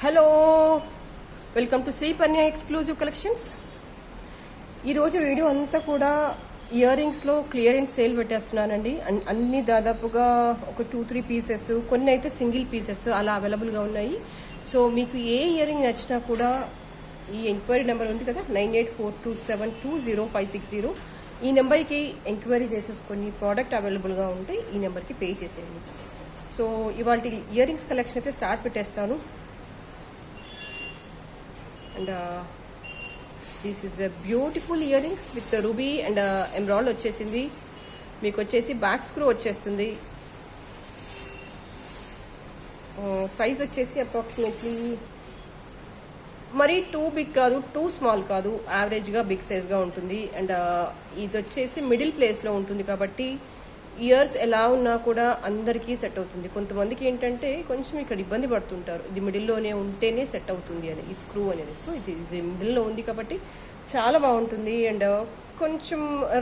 Hello, welcome to Shri Panya exclusive collections. ఈరోజు video అంతా కూడా ఇయర్ రింగ్స్లో క్లియరెన్స్ సేల్ పెట్టేస్తున్నానండి. అన్ని దాదాపుగా ఒక 2-3 పీసెస్, కొన్ని అయితే సింగిల్ పీసెస్ అలా అవైలబుల్గా ఉన్నాయి. సో మీకు ఏ ఇయర్ రింగ్ నచ్చినా కూడా ఈ ఎంక్వైరీ నెంబర్ ఉంది కదా, 9842720560, ఈ నెంబర్కి ఎంక్వైరీ చేసేసుకొని ప్రోడక్ట్ అవైలబుల్గా ఉంటే ఈ నెంబర్కి పే చేసేయండి. సో ఇవాళ ఇయర్ రింగ్స్ కలెక్షన్ అయితే స్టార్ట్ పెట్టేస్తాను. And this is a beautiful ear rings with ruby and emerald వచ్చేసింది. మీకు వచ్చేసి బ్యాక్ స్క్రూ వచ్చేస్తుంది. సైజ్ వచ్చేసి అప్రాక్సిమేట్లీ మరీ టూ బిగ్ కాదు, టూ స్మాల్ కాదు, యావరేజ్గా బిగ్ సైజ్గా ఉంటుంది. అండ్ ఇది వచ్చేసి మిడిల్ ప్లేస్లో ఉంటుంది కాబట్టి ఇయర్స్ ఎలా ఉన్నా కూడా అందరికీ సెట్ అవుతుంది. కొంతమందికి ఏంటంటే కొంచెం ఇక్కడ ఇబ్బంది పడుతుంటారు, ఇది మిడిల్లోనే ఉంటేనే సెట్ అవుతుంది అని, ఈ స్క్రూ అనేది. సో ఇది మిడిల్లో ఉంది కాబట్టి చాలా బాగుంటుంది. అండ్ కొంచెం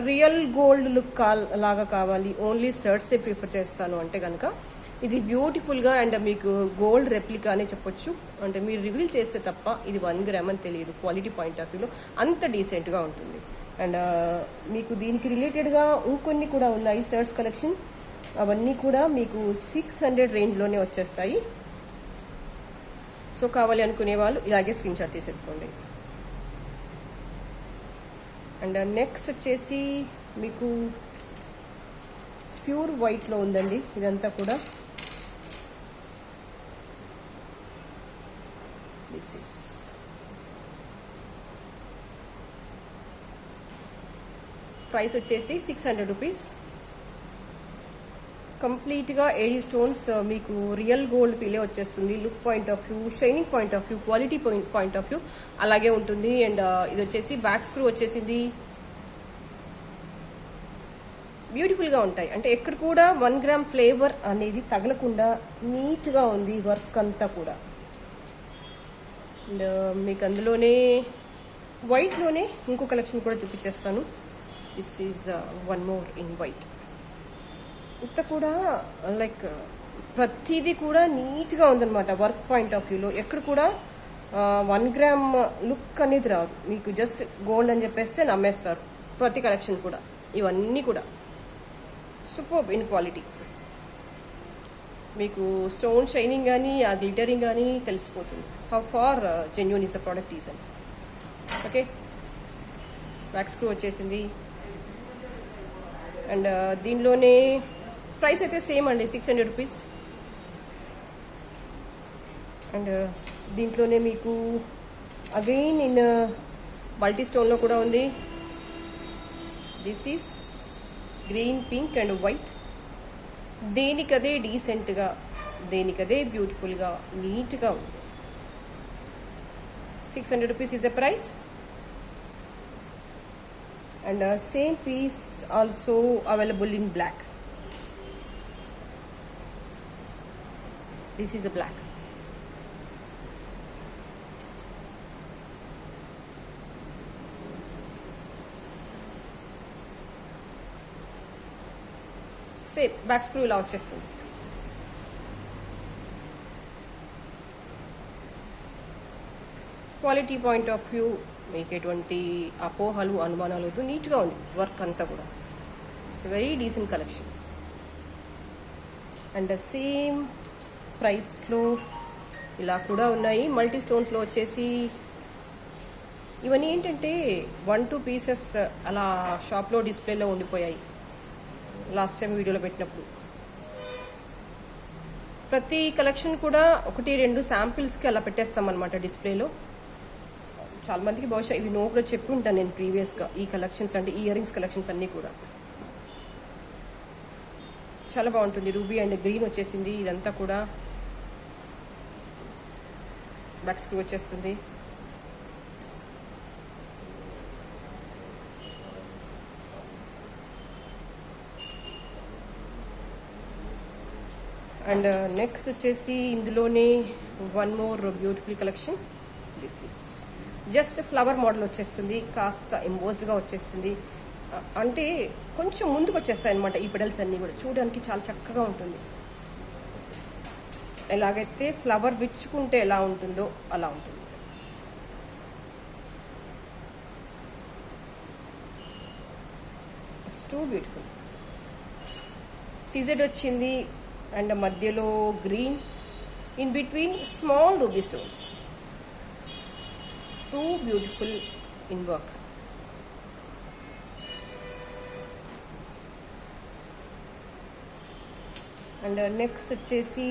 రియల్ గోల్డ్ లుక్ లాగా కావాలి, ఓన్లీ స్టర్ట్సే ప్రిఫర్ చేస్తాను అంటే కనుక ఇది బ్యూటిఫుల్గా అండ్ మీకు గోల్డ్ రెప్లికా అనే చెప్పొచ్చు. అంటే మీరు రివీల్ చేస్తే తప్ప ఇది 1 గ్రామ్ అని తెలియదు. క్వాలిటీ పాయింట్ ఆఫ్ వ్యూలో అంత డీసెంట్గా ఉంటుంది. అండ్ మీకు దీనికి రిలేటెడ్గా ఇంకొన్ని కూడా ఉన్నాయి స్టర్ట్స్ కలెక్షన్. అవన్నీ కూడా మీకు 600 రేంజ్లోనే వచ్చేస్తాయి. సో కావాలి అనుకునే వాళ్ళు ఇలాగే స్క్రీన్ షాట్ తీసేసుకోండి. అండ్ నెక్స్ట్ వచ్చేసి మీకు ప్యూర్ వైట్లో ఉందండి ఇదంతా కూడా. దిస్ ఇస్ ప్రైస్ వచ్చేసి 600 రూపీస్. కంప్లీట్గా 80 స్టోన్స్ మీకు రియల్ గోల్డ్ ఫీలే వచ్చేస్తుంది. Look point of view, shining point of view, quality point of view అలాగే ఉంటుంది. అండ్ ఇది వచ్చేసి బ్యాక్ స్క్రూ వచ్చేసింది. బ్యూటిఫుల్గా ఉంటాయి. అంటే ఎక్కడ కూడా 1 గ్రామ్ ఫ్లేవర్ అనేది తగలకుండా నీట్గా ఉంది వర్క్ అంతా కూడా. అండ్ మీకు అందులోనే వైట్లోనే ఇంకో కలెక్షన్ కూడా చూపించేస్తాను. This is one more in white. ఇంత కూడా లైక్ ప్రతిదీ కూడా నీట్గా ఉందన్నమాట వర్క్ పాయింట్ ఆఫ్ వ్యూలో. ఎక్కడ కూడా 1 గ్రామ్ లుక్ అనేది రాదు. మీకు జస్ట్ గోల్డ్ అని చెప్పేస్తే నమ్మేస్తారు. ప్రతి కలెక్షన్ కూడా ఇవన్నీ కూడా సూపర్ ఇన్ క్వాలిటీ. మీకు స్టోన్ షైనింగ్ కానీ ఆ గ్లిటరింగ్ కానీ తెలిసిపోతుంది. How far genuine is the product is అని. ఓకే, బ్యాక్ స్క్రూ వచ్చేసింది. అండ్ దీనిలోనే ప్రైస్ అయితే సేమ్ అండి, 600 రూపీస్. అండ్ దీంట్లోనే మీకు అగైన్ ఇన్ మల్టీ స్టోన్లో కూడా ఉంది. This is green, pink and white. దేనికదే డీసెంట్గా, దేనికదే బ్యూటిఫుల్గా నీట్గా ఉంది. 600 rupees is a price. And same piece also available in black. This is a black. Same back screw ఇలా వచ్చేస్తుంది. క్వాలిటీ పాయింట్ ఆఫ్ వ్యూ మీకు ఎటువంటి అపోహలు అనుమానాలు వద్దు, నీట్గా ఉంది వర్క్ అంతా కూడా. It's very decent collections. And same ప్రైస్లో ఇలా కూడా ఉన్నాయి. మల్టీ స్టోన్స్లో వచ్చేసి ఇవన్నీ ఏంటంటే 1-2 పీసెస్ అలా షాప్లో డిస్ప్లేలో ఉండిపోయాయి లాస్ట్ టైం వీడియోలో పెట్టినప్పుడు. ప్రతి కలెక్షన్ కూడా 1-2 శాంపిల్స్కి అలా పెట్టేస్తామన్నమాట డిస్ప్లేలో. చాలా మందికి బహుశా ఇవి నో కూడా చెప్పి ఉంటాను నేను ప్రీవియస్గా. ఈ కలెక్షన్స్ అంటే ఇయర్ రింగ్స్ కలెక్షన్స్ అన్నీ కూడా చాలా బాగుంటుంది. రూబీ అండ్ గ్రీన్ వచ్చేసింది. ఇదంతా కూడా బ్యాక్ స్క్రూ వచ్చేస్తుంది. అండ్ నెక్స్ట్ వచ్చేసి ఇందులోనే one more beautiful collection. This is just flower model వచ్చేస్తుంది, కాస్త ఎంబోస్డ్గా వచ్చేస్తుంది. అంటే కొంచెం ముందుకు వచ్చేస్తాయి అనమాట ఈ పెడల్స్ అన్నీ కూడా. చూడడానికి చాలా చక్కగా ఉంటుంది. ఎలాగైతే ఫ్లవర్ విచ్చుకుంటే ఎలా ఉంటుందో అలా ఉంటుంది. It's two beautiful. సీజెడ్ వచ్చింది అండ్ మధ్యలో green, in between small ruby stones. Two beautiful in work. And next వచ్చేసి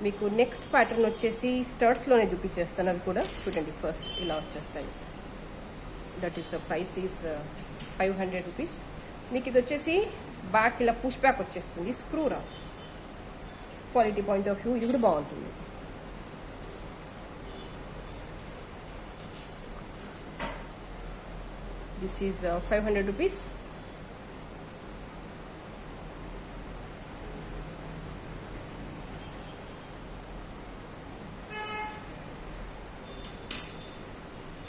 మీకు నెక్స్ట్ ప్యాటర్న్ వచ్చేసి స్టర్ట్స్లోనే చూపించేస్తాను. అది కూడా చూడండి. ఫస్ట్ ఇలా వచ్చేస్తాయి. That is price is 500 rupees. మీకు ఇది వచ్చేసి బ్యాక్ ఇలా పుష్ బ్యాక్ వచ్చేస్తుంది, స్క్రూ రా. క్వాలిటీ పాయింట్ ఆఫ్ వ్యూ ఇది కూడా బాగుంటుంది. This is 500 rupees.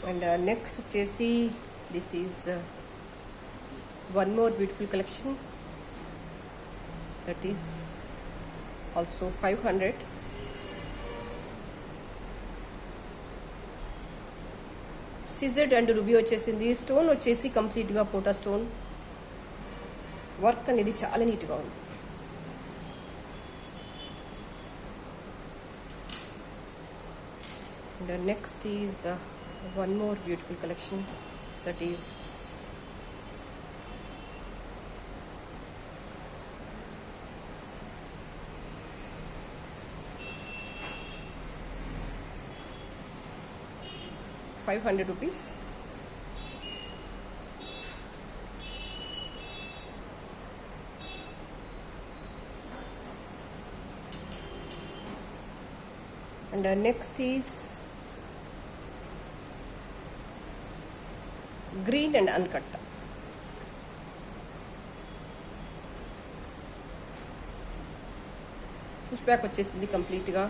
And next వచ్చేసి this is one more beautiful collection. That is also 500. CZ and ruby వచ్చేసింది. స్టోన్ వచ్చేసి కంప్లీట్గా పోటా స్టోన్. వర్క్ అనేది చాలా నీట్గా ఉంది. And next is one more beautiful collection. That is ₹500. And next is green and uncut. Push back వచ్చేసింది కంప్లీట్గా.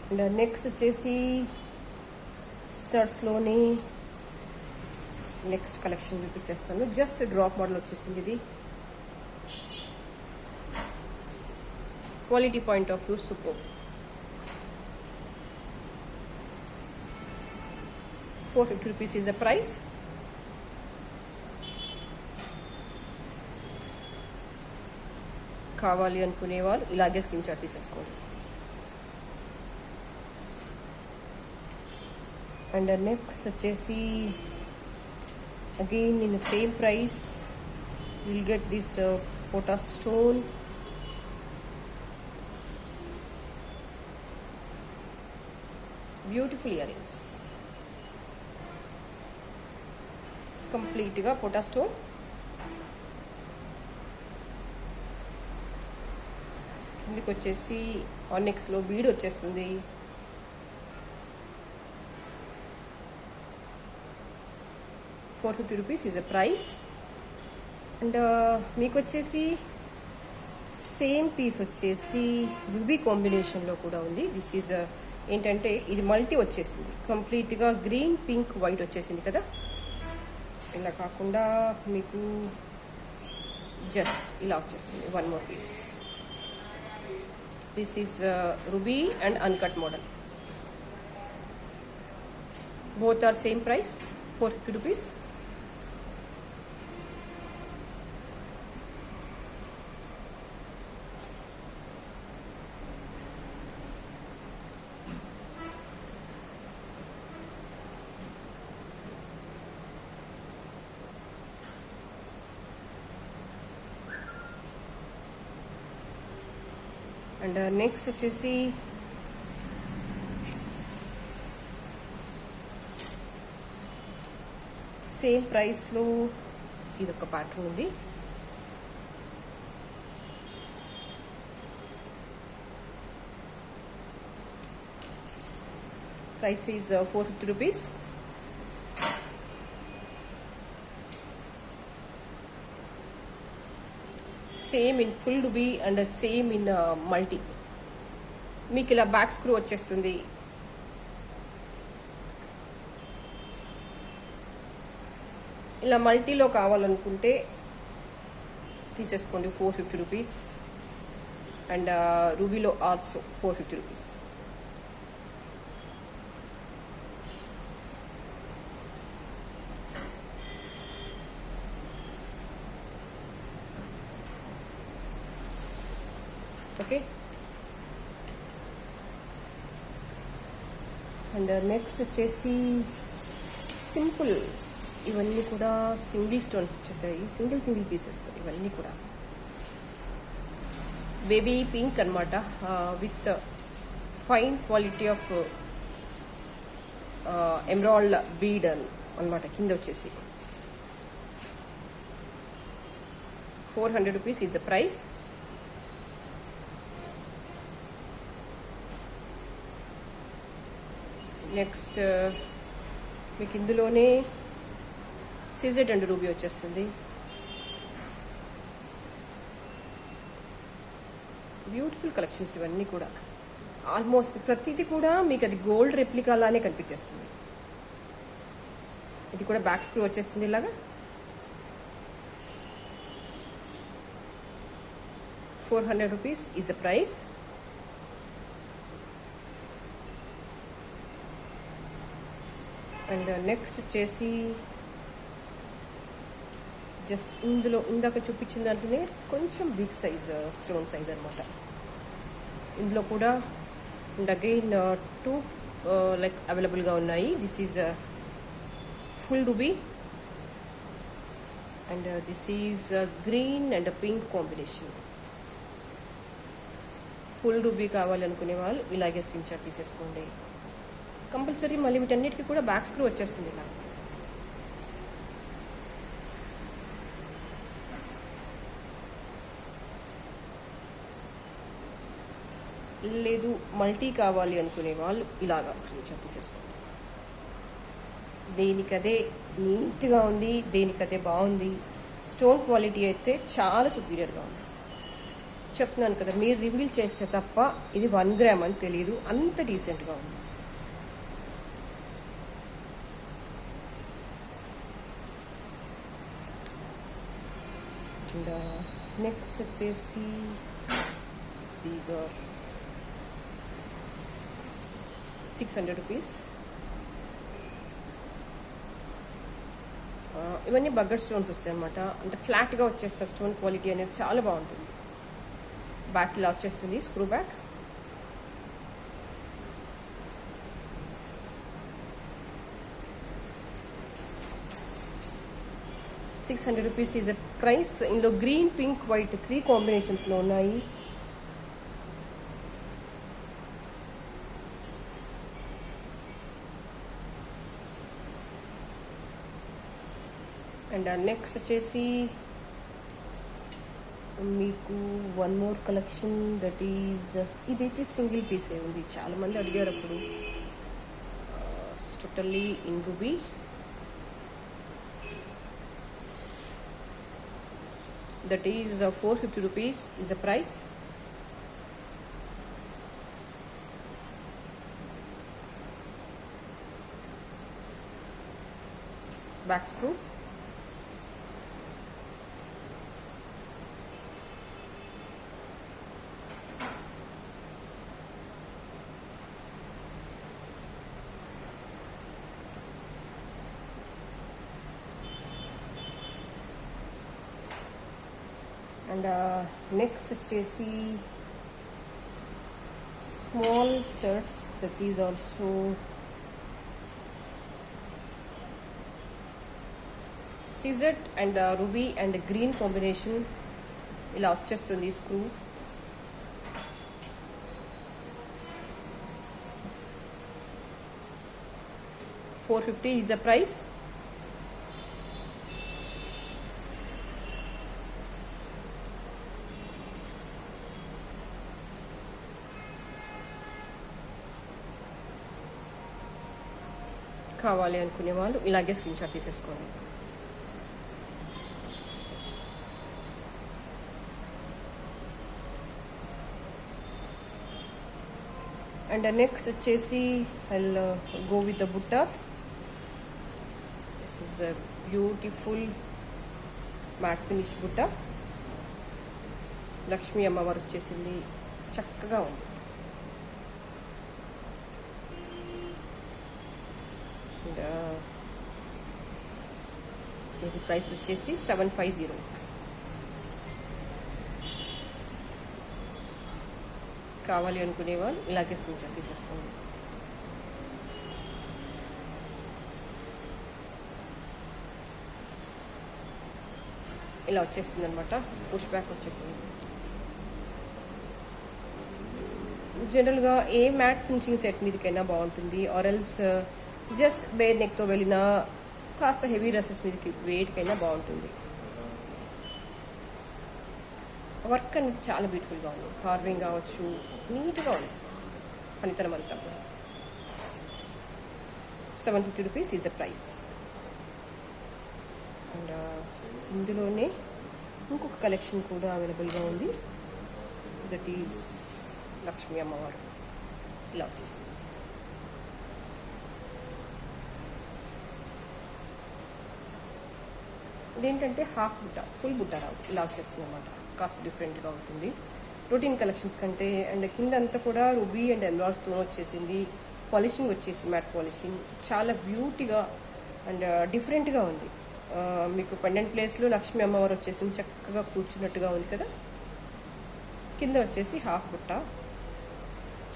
అండ్ నెక్స్ట్ వచ్చేసి స్టర్ట్స్లోని నెక్స్ట్ కలెక్షన్ చూపించేస్తాను. జస్ట్ డ్రాప్ మోడల్ వచ్చేసింది ఇది. Quality point of view superb. 450 rupees is the price. కావాలి అనుకునే వాళ్ళు ఇలాగే స్క్రీన్ షాట్ తీసేసుకోండి. అండ్ నెక్స్ట్ వచ్చేసి again in same price will get this పోటా స్టోన్. బ్యూటిఫుల్ ఇయర్ రింగ్స్, కంప్లీట్గా పోటా స్టోన్. కిందికి వచ్చేసి ఆనిక్స్లో బీడ్ వచ్చేస్తుంది. ₹450 ఈజ్ అ ప్రైస్. అండ్ మీకు వచ్చేసి సేమ్ పీస్ వచ్చేసి రూబీ కాంబినేషన్లో కూడా ఉంది. దిస్ ఈజ్ ఏంటంటే ఇది మల్టీ వచ్చేసింది, కంప్లీట్గా గ్రీన్ పింక్ వైట్ వచ్చేసింది కదా. ఇలా కాకుండా మీకు జస్ట్ ఇలా వచ్చేస్తుంది. One more piece. This is ruby and uncut model. Both are same price, ₹450. And next వచ్చేసి సేమ్ ప్రైస్లో ఇదొక ప్యాటర్న్ ఉంది. Price is ₹450. Same in full ruby and same in multi. మీకు ఇలా బ్యాక్ స్క్రూ వచ్చేస్తుంది. ఇలా మల్టీలో కావాలనుకుంటే తీసేసుకోండి, 450 రూపీస్. అండ్ రూబీలో also 450 rupees. Okay. And next వచ్చేసి సింపుల్, ఇవన్నీ కూడా సింగిల్ స్టోన్స్ వచ్చేసాయి, సింగిల్ పీసెస్ ఇవన్నీ కూడా. బేబీ పింక్ అనమాట, with fine quality of emerald bead అనమాట. కింద వచ్చేసి 400 rupees is the price. Next మీకు ఇందులోనే సిజెట్ అండ్ రూబీ వచ్చేస్తుంది. బ్యూటిఫుల్ కలెక్షన్స్ ఇవన్నీ కూడా. ఆల్మోస్ట్ ప్రతిదీ కూడా మీకు అది గోల్డ్ రెప్లికా లానే కనిపించేస్తుంది. ఇది కూడా బ్యాక్ స్క్రూ వచ్చేస్తుంది ఇలాగా. 400 rupees is the price. And next వచ్చేసి జస్ట్ ఇందులో ఇందాక చూపించిన దాంట్లోనే కొంచెం బిగ్ సైజ్ స్టోన్ సైజ్ అనమాట. ఇందులో కూడా అండ్ అగైన్ 2 లైక్ అవైలబుల్గా ఉన్నాయి. This is full ruby and this is green and pink combination. Full ruby కావాలనుకునే వాళ్ళు ఇలాగే స్క్రీన్ షాట్ తీసేసుకోండి. కంపల్సరీ మళ్ళీ వీటన్నిటికీ కూడా బ్యాక్ స్క్రూ వచ్చేస్తుంది ఇలా. లేదు మల్టీ కావాలి అనుకునే వాళ్ళు ఇలాగా స్క్రీన్ షాట్ తీసేసుకోండి. దేనికదే నీట్గా ఉంది, దేనికదే బాగుంది. స్టోన్ క్వాలిటీ అయితే చాలా సుపీరియర్గా ఉంది. చెప్తున్నాను కదా, మీరు రివీల్ చేస్తే తప్ప ఇది 1 గ్రామ్ అని తెలియదు, అంత డీసెంట్గా ఉంది. అండ్ నెక్స్ట్ వచ్చేసి దీస్ ఆర్ 600 రూపీస్. ఇవన్నీ బగ్గర్ స్టోన్స్ వచ్చాయి అనమాట. అంటే ఫ్లాట్గా వచ్చేస్తారు. స్టోన్ క్వాలిటీ అనేది చాలా బాగుంటుంది. బ్యాక్ ఇలా వచ్చేస్తుంది screw back. $600 rupees is a price. ఇందులో గ్రీన్, పింక్, వైట్ 3 కాంబినేషన్స్లో ఉన్నాయి. అండ్ నెక్స్ట్ వచ్చేసి మీకు 1 మోర్ కలెక్షన్, దట్ ఈజ్ ఇదైతే సింగిల్ పీసే ఉంది. చాలామంది అడిగారు అప్పుడు. Totally in ruby. That is 450 rupees is the price. Back screw. And next వచ్చేసి small studs, that is also సిజెట్ and ruby and green combination. ఇలా వచ్చేస్తుంది స్క్రూ. $450 is the price. కావాలి అనుకునే వాళ్ళు ఇలాగే స్క్రీన్ షాట్ తీసేసుకోండి. అండ్ నెక్స్ట్ వచ్చేసి I go with the బుట్టాస్. This is a beautiful matte finish బుట్ట. లక్ష్మీ అమ్మవారు వచ్చేసింది, చక్కగా ఉంది. అండ్ ఇది ప్రైస్ వచ్చేసి 750. కావాలి అనుకునే వాళ్ళు ఇలాగే స్క్రీన్ షాట్ తీసేసుకోండి. ఇలా వచ్చేస్తుంది అనమాట, పుష్ బ్యాక్ వచ్చేస్తుంది. జనరల్గా ఏ మ్యాట్ ఫినిషింగ్ సెట్ మీదకైనా బాగుంటుంది, ఆర్ఎల్స్ జస్ట్ బేర్ నెక్తో వెళ్ళినా కాస్త హెవీ డ్రెస్సెస్ మీదకి వేటికైనా బాగుంటుంది. వర్క్ అనేది చాలా బ్యూటిఫుల్గా ఉంది, కార్వింగ్ కావచ్చు, నీట్గా ఉంది పనితనం అంతా కూడా. 750 rupees is a price. And ఇందులోనే ఇంకొక కలెక్షన్ కూడా అవైలబుల్గా ఉంది. దట్ ఈజ్ లక్ష్మీ అమ్మవారు. ఇలా వచ్చేసింది. ఇదేంటంటే హాఫ్ బుట్ట, ఫుల్ బుట్ట రావు, ఇలా వచ్చేస్తుంది అనమాట. కాస్త డిఫరెంట్గా ఉంటుంది రొటీన్ కలెక్షన్స్ కంటే. అండ్ కింద అంతా కూడా రూబీ అండ్ ఎమరాల్డ్ స్టోన్ వచ్చేసింది. పాలిషింగ్ వచ్చేసి మ్యాట్ పాలిషింగ్, చాలా బ్యూటీగా అండ్ డిఫరెంట్గా ఉంది. మీకు పెండెంట్ ప్లేస్లో లక్ష్మీ అమ్మవారు వచ్చేసింది, చక్కగా కూర్చున్నట్టుగా ఉంది కదా. కింద వచ్చేసి హాఫ్ బుట్ట,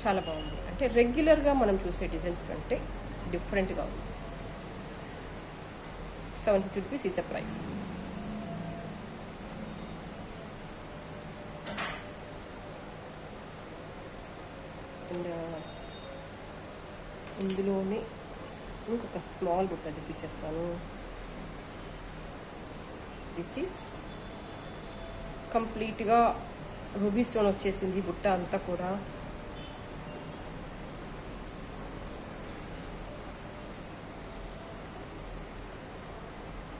చాలా బాగుంది. అంటే రెగ్యులర్గా మనం చూసే డిజైన్స్ కంటే డిఫరెంట్గా ఉంది. 750 rupees is a price. And ఇందులోనే ఇంకొక స్మాల్ బుట్ట తెప్పించేస్తాను. దిస్ ఈస్ కంప్లీట్గా రూబీ స్టోన్ వచ్చేసింది బుట్ట అంతా కూడా.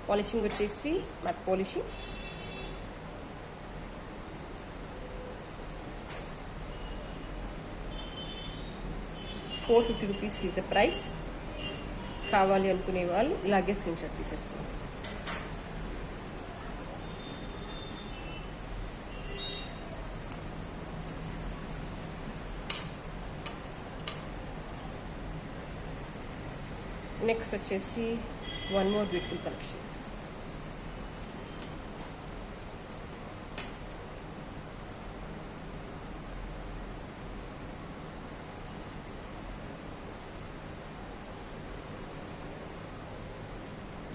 పాలిషింగ్ వచ్చేసి matte polishing. $450 rupees is a price. కావాలి అనుకునే వాళ్ళు ఇలాగే స్క్రీన్ షాట్ తీసేసుకోండి. నెక్స్ట్ వచ్చేసి వన్ మోర్ బ్యూటిఫుల్ కలెక్షన్.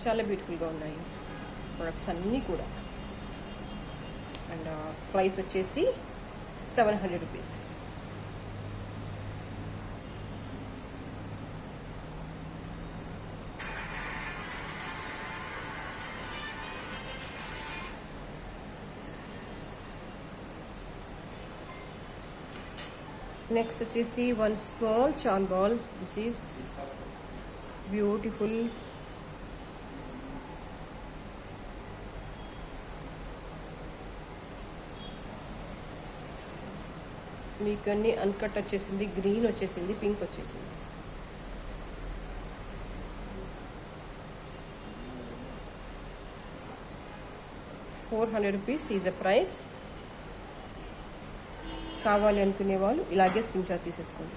చాలా బ్యూటిఫుల్గా ఉన్నాయి ప్రొడక్ట్స్ అన్నీ కూడా. అండ్ ప్రైస్ వచ్చేసి 700 రూపీస్. నెక్స్ట్ వచ్చేసి one small Chand ball. This is beautiful. మీకు అన్ని అన్కట్ వచ్చేసింది, గ్రీన్ వచ్చేసింది, పింక్ వచ్చేసింది. $400 రూపీస్ ఈజ్ అ ప్రైస్. కావాలి అనుకునే వాళ్ళు ఇలాగే స్క్రీన్ షాట్ తీసేసుకోండి.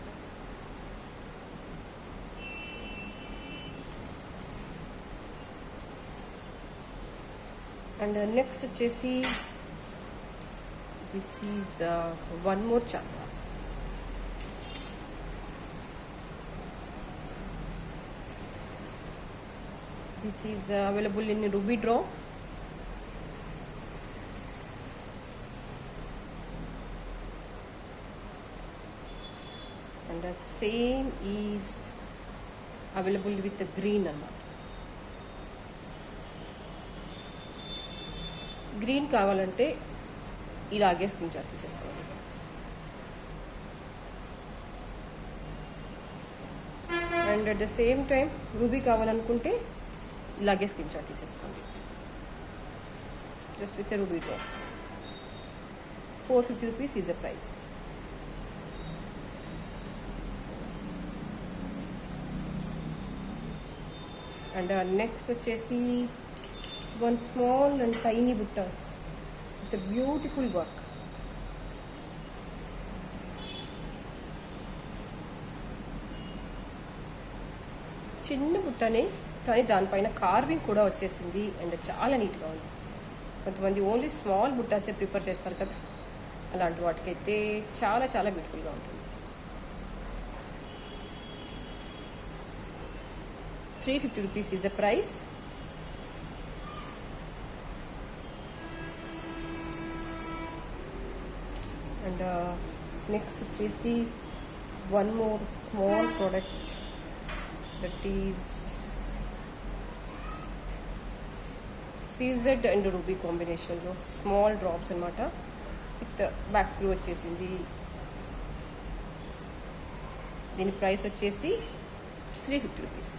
అండ్ నెక్స్ట్ వచ్చేసి దిస్ ఈజ్ వన్ మోర్ చాంద్. This is available in ruby డ్రా. And the same is available with the green అన్నమాట. గ్రీన్ కావాలంటే ఇలాగే స్క్రీన్ షాట్ తీసేసుకోండి. And at the same time ruby కావాలనుకుంటే ఇలాగే స్క్రీన్ షాట్ తీసేసుకోండి. జస్ట్ విత్ రూబీ డ్రా. $450 rupees is a price. And next వచ్చేసి వన్ స్మాల్ అండ్ టైనీ బుట్టాస్ విత్ బ్యూటిఫుల్ వర్క్. చిన్న బుట్టనే కానీ దానిపైన కార్వింగ్ కూడా వచ్చేసింది అండ్ చాలా నీట్గా ఉంది. కొంతమంది ఓన్లీ స్మాల్ బుట్టాసే ప్రిఫర్ చేస్తారు కదా, అలాంటి వాటికైతే చాలా చాలా బ్యూటిఫుల్గా ఉంటుంది. 350 rupees is the price. And next వచ్చేసి one more small product that is CZ and Ruby కాంబినేషన్లో స్మాల్ డ్రాప్స్ అనమాట. విత్ బ్యాక్ స్క్రూ వచ్చేసింది. దీని ప్రైస్ వచ్చేసి 350 rupees.